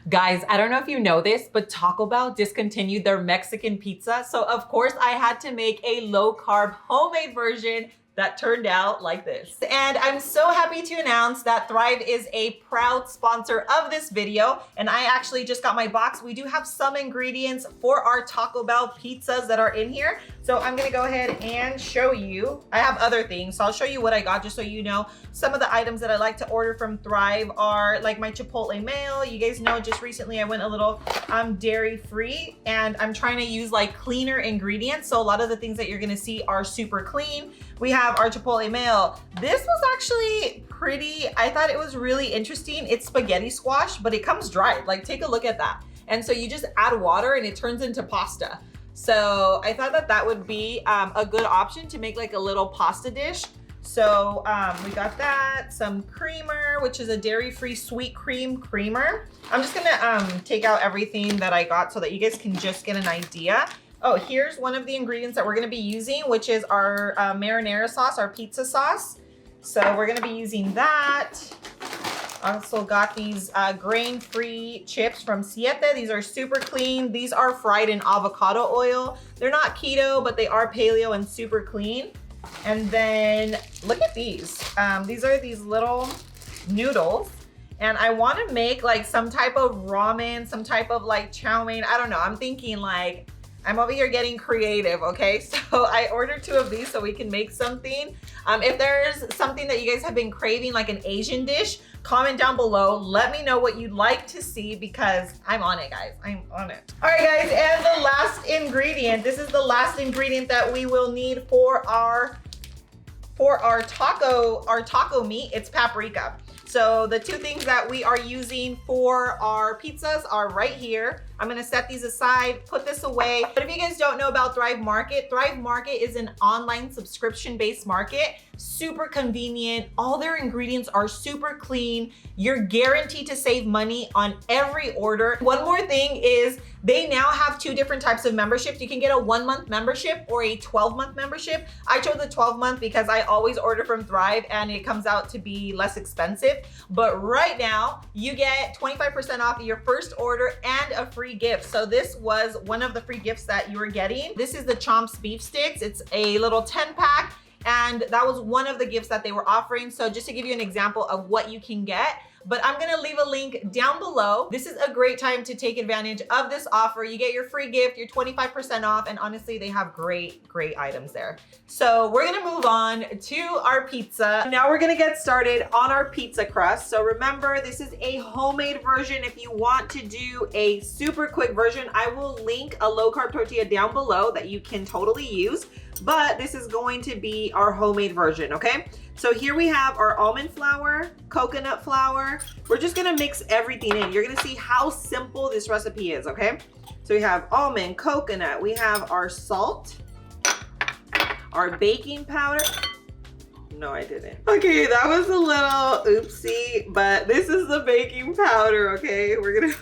Guys, I don't know if you know this, but Taco Bell discontinued their Mexican pizza. So of course I had to make a low carb homemade version that turned out like this. And I'm so happy to announce that Thrive is a proud sponsor of this video. And I actually just got my box. We do have some ingredients for our Taco Bell pizzas that are in here. So I'm gonna go ahead and show you. I have other things, so I'll show you what I got just so you know. Some of the items that I like to order from Thrive are like my Chipotle mayo. You guys know just recently I went a little dairy free and I'm trying to use like cleaner ingredients. So a lot of the things that you're gonna see are super clean. We have our Chipotle mayo. This was actually pretty, I thought it was really interesting. It's spaghetti squash, but it comes dried. Like take a look at that. And so you just add water and it turns into pasta. So I thought that that would be a good option to make like a little pasta dish. So we got that, some creamer, which is a dairy-free sweet cream creamer. I'm just gonna take out everything that I got so that you guys can just get an idea. Oh, here's one of the ingredients that we're gonna be using, which is our marinara sauce, our pizza sauce. So we're gonna be using that. Also got these grain-free chips from Siete. These are super clean. These are fried in avocado oil. They're not keto, but they are paleo and super clean. And then look at these. These are these little noodles. And I want to make like some type of ramen, some type of like chow mein. I don't know. I'm thinking like, I'm over here getting creative, okay? So I ordered 2 of these so we can make something. If there's something that you guys have been craving, like an Asian dish, comment down below. Let me know what you'd like to see because I'm on it, guys. I'm on it. All right, guys, and the last ingredient. This is the last ingredient that we will need for our taco meat. It's paprika. So the 2 things that we are using for our pizzas are right here. I'm gonna set these aside, put this away. But if you guys don't know about Thrive Market is an online subscription-based market, super convenient. All their ingredients are super clean. You're guaranteed to save money on every order. One more thing is they now have 2 different types of memberships. You can get a 1-month membership or a 12-month membership. I chose the 12-month because I always order from Thrive and it comes out to be less expensive. But right now you get 25% off your first order and a free gift. So this was one of the free gifts that you were getting. This is the Chomps beef sticks. It's a little 10-pack. And that was one of the gifts that they were offering. So just to give you an example of what you can get, but I'm gonna leave a link down below. This is a great time to take advantage of this offer. You get your free gift, your 25% off, and honestly, they have great items there. So we're gonna move on to our pizza. Now we're gonna get started on our pizza crust. So remember, this is a homemade version. If you want to do a super quick version, I will link a low carb tortilla down below that you can totally use. But this is going to be our homemade version, okay? So here we have our almond flour, coconut flour. We're just gonna mix everything in. You're gonna see how simple this recipe is, okay? So we have almond, coconut, we have our salt, our baking powder. No, I didn't. Okay, that was a little oopsie, but this is the baking powder, okay? We're gonna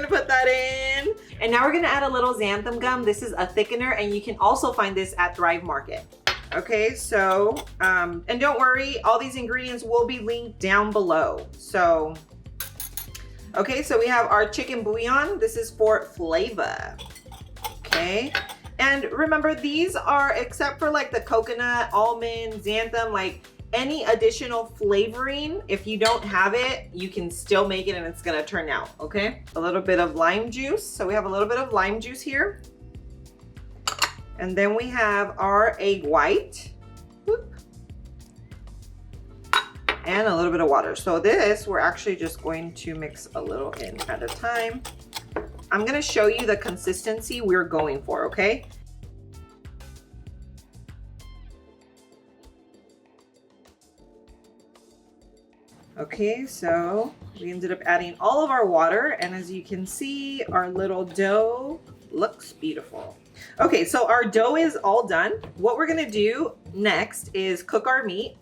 put that in. And now we're gonna add a little xanthan gum. This is a thickener and you can also find this at Thrive Market. Okay, so, and don't worry, all these ingredients will be linked down below. So, okay, so we have our chicken bouillon. This is for flavor, okay? And remember, these are, except for like the coconut, almond, xanthan, like any additional flavoring, if you don't have it, you can still make it and it's gonna turn out, okay? A little bit of lime juice. So we have a little bit of lime juice here. And then we have our egg white. Whoop. And a little bit of water. So this, we're actually just going to mix a little in at a time. I'm gonna show you the consistency we're going for, okay? Okay, so we ended up adding all of our water, and as you can see, our little dough looks beautiful. Okay, so our dough is all done. What we're gonna do next is cook our meat,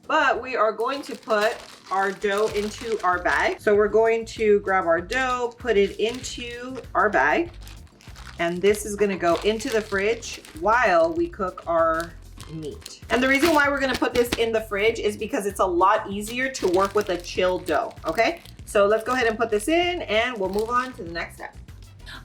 but we are going to put our dough into our bag. So we're going to grab our dough, put it into our bag, and this is gonna go into the fridge while we cook our meat. And the reason why we're gonna put this in the fridge is because it's a lot easier to work with a chilled dough, okay? So let's go ahead and put this in and we'll move on to the next step.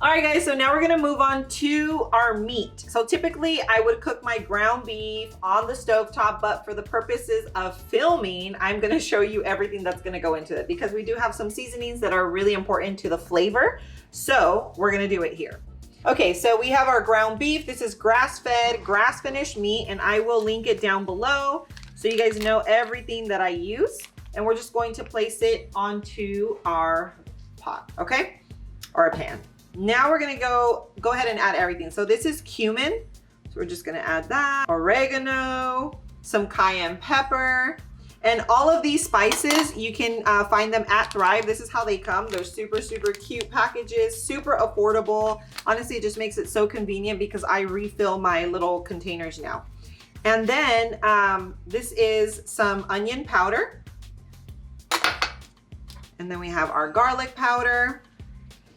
All right guys, so now we're gonna move on to our meat. So typically I would cook my ground beef on the stovetop, but for the purposes of filming, I'm gonna show you everything that's gonna go into it because we do have some seasonings that are really important to the flavor. So we're gonna do it here. Okay, so we have our ground beef. This is grass-fed, grass-finished meat, and I will link it down below so you guys know everything that I use. And we're just going to place it onto our pot, okay? Or a pan. Now we're gonna go ahead and add everything. So this is cumin. So we're just gonna add that. Oregano, some cayenne pepper, and all of these spices, you can find them at Thrive. This is how they come. They're super, super cute packages, super affordable. Honestly, it just makes it so convenient because I refill my little containers now. And then this is some onion powder. And then we have our garlic powder.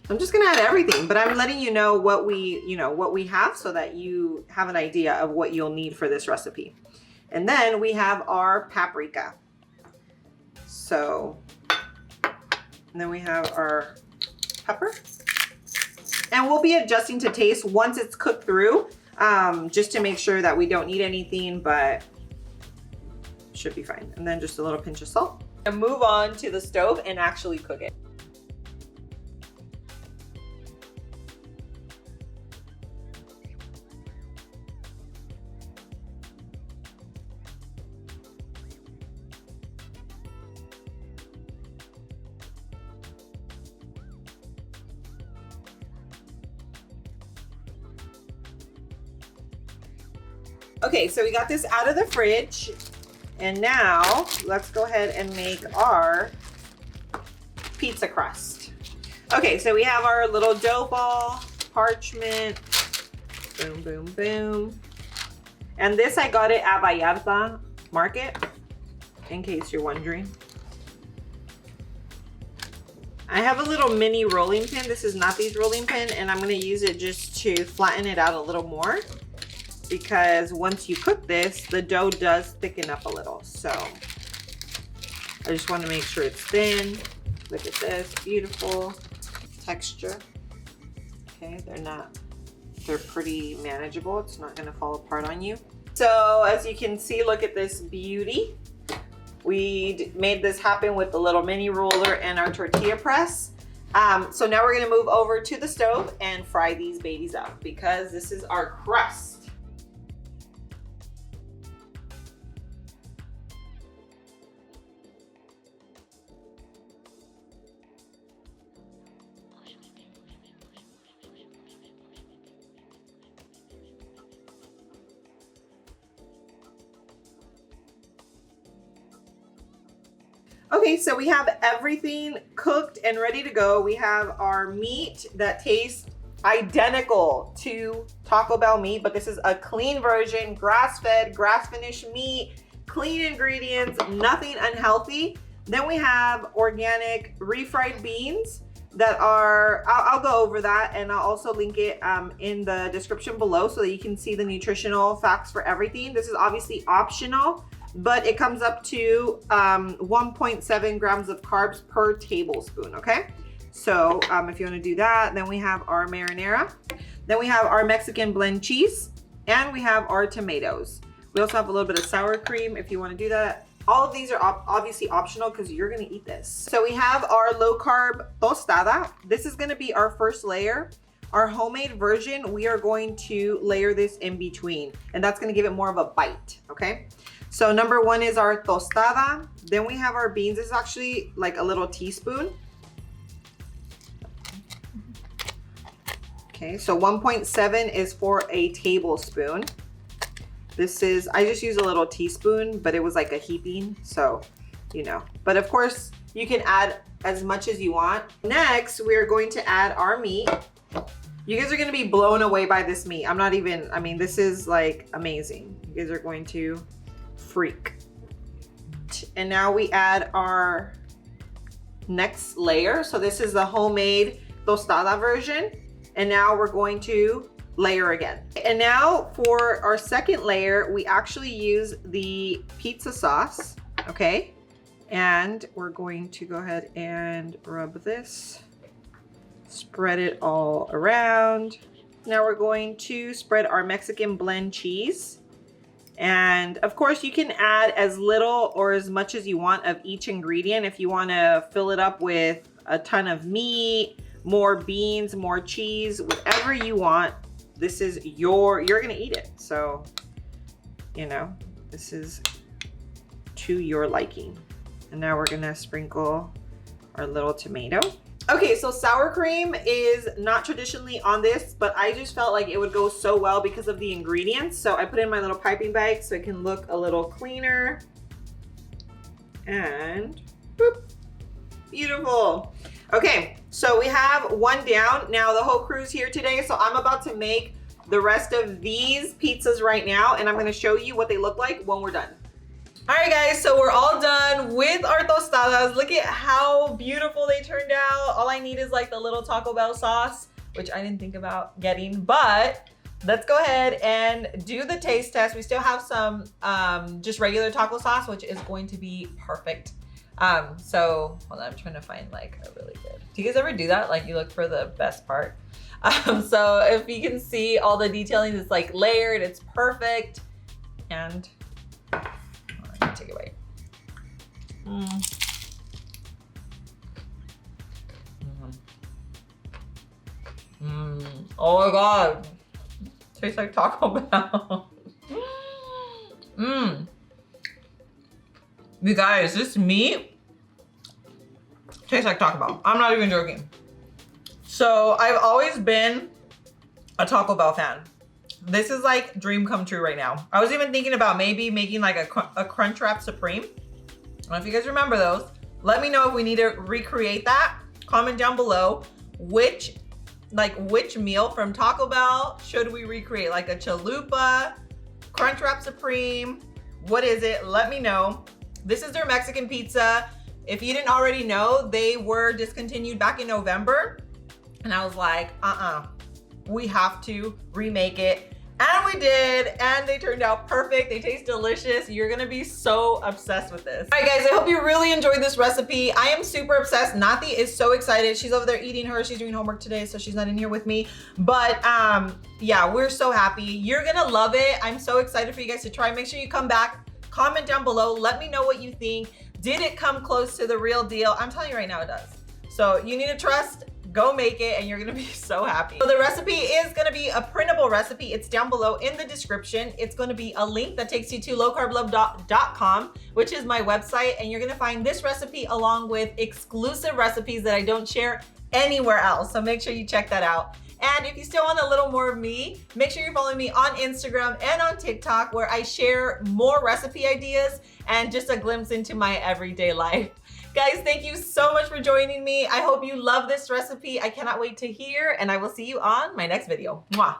I'm just gonna add everything, but I'm letting you know what we have so that you have an idea of what you'll need for this recipe. And then we have our paprika. So, and then we have our pepper. And we'll be adjusting to taste once it's cooked through, just to make sure that we don't need anything, but it should be fine. And then just a little pinch of salt. And move on to the stove and actually cook it. Okay, so we got this out of the fridge, and now let's go ahead and make our pizza crust. Okay, so we have our little dough ball, parchment, boom, boom, boom. And this I got it at Vallarta Market, in case you're wondering. I have a little mini rolling pin. This is not these rolling pin, and I'm gonna use it just to flatten it out a little more, because once you cook this, the dough does thicken up a little. So I just want to make sure it's thin. Look at this, beautiful texture. Okay, they're pretty manageable. It's not going to fall apart on you. So as you can see, look at this beauty. We made this happen with the little mini roller and our tortilla press. So now we're going to move over to the stove and fry these babies up because this is our crust. Okay, so we have everything cooked and ready to go. We have our meat that tastes identical to Taco Bell meat, but this is a clean version, grass-fed, grass-finished meat, clean ingredients, nothing unhealthy. Then we have organic refried beans that are, I'll go over that, and I'll also link it in the description below so that you can see the nutritional facts for everything. This is obviously optional, but it comes up to 1.7 grams of carbs per tablespoon, okay? So if you wanna do that, then we have our marinara. Then we have our Mexican blend cheese, and we have our tomatoes. We also have a little bit of sour cream if you wanna do that. All of these are obviously optional because you're gonna eat this. So we have our low carb tostada. This is gonna be our first layer. Our homemade version, we are going to layer this in between, and that's gonna give it more of a bite, okay? So number one is our tostada. Then we have our beans. This is actually like a little teaspoon. Okay, so 1.7 is for a tablespoon. This is, I just use a little teaspoon, but it was like a heaping, so, you know. But of course, you can add as much as you want. Next, we're going to add our meat. You guys are gonna be blown away by this meat. I'm not even, I mean, this is like amazing. You guys are going to freak. And now we add our next layer. So this is the homemade tostada version. And now we're going to layer again. And now for our second layer, we actually use the pizza sauce, okay? And we're going to go ahead and rub this, spread it all around. Now we're going to spread our Mexican blend cheese. And of course you can add as little or as much as you want of each ingredient. If you want to fill it up with a ton of meat, more beans, more cheese, whatever you want, this is you're gonna eat it. So, you know, this is to your liking. And now we're gonna sprinkle our little tomato. Okay, so sour cream is not traditionally on this, but I just felt like it would go so well because of the ingredients. So I put in my little piping bag so it can look a little cleaner. And boop, beautiful. Okay, so we have one down. Now the whole crew's here today, so I'm about to make the rest of these pizzas right now, and I'm gonna show you what they look like when we're done. All right, guys, so we're all done with our tostadas. Look at how beautiful they turned out. All I need is like the little Taco Bell sauce, which I didn't think about getting, but let's go ahead and do the taste test. We still have some just regular taco sauce, which is going to be perfect. So hold on, I'm trying to find like a really good. Do you guys ever do that? Like you look for the best part? So if you can see all the detailing, it's like layered, it's perfect. And take it away. Oh my God. Tastes like Taco Bell. You guys, this meat tastes like Taco Bell. I'm not even joking. So I've always been a Taco Bell fan. This is like dream come true right now. I was even thinking about maybe making like a Crunchwrap Supreme. I don't know if you guys remember those. Let me know if we need to recreate that. Comment down below which meal from Taco Bell should we recreate? Like a chalupa, Crunchwrap Supreme, what is it? Let me know. This is their Mexican pizza. If you didn't already know, they were discontinued back in November. And I was like, we have to remake it. And we did, and they turned out perfect. They taste delicious. You're gonna be so obsessed with this. All right, guys, I hope you really enjoyed this recipe. I am super obsessed. Nathi is so excited. She's over there eating hers. She's doing homework today, so she's not in here with me. But yeah, we're so happy. You're gonna love it. I'm so excited for you guys to try. Make sure you come back, comment down below. Let me know what you think. Did it come close to the real deal? I'm telling you right now, it does. So you need to trust. Go make it and you're gonna be so happy. So the recipe is gonna be a printable recipe. It's down below in the description. It's gonna be a link that takes you to lowcarblove.com, which is my website. And you're gonna find this recipe along with exclusive recipes that I don't share anywhere else. So make sure you check that out. And if you still want a little more of me, make sure you're following me on Instagram and on TikTok, where I share more recipe ideas and just a glimpse into my everyday life. Guys, thank you so much for joining me. I hope you love this recipe. I cannot wait to hear, and I will see you on my next video. Mwah.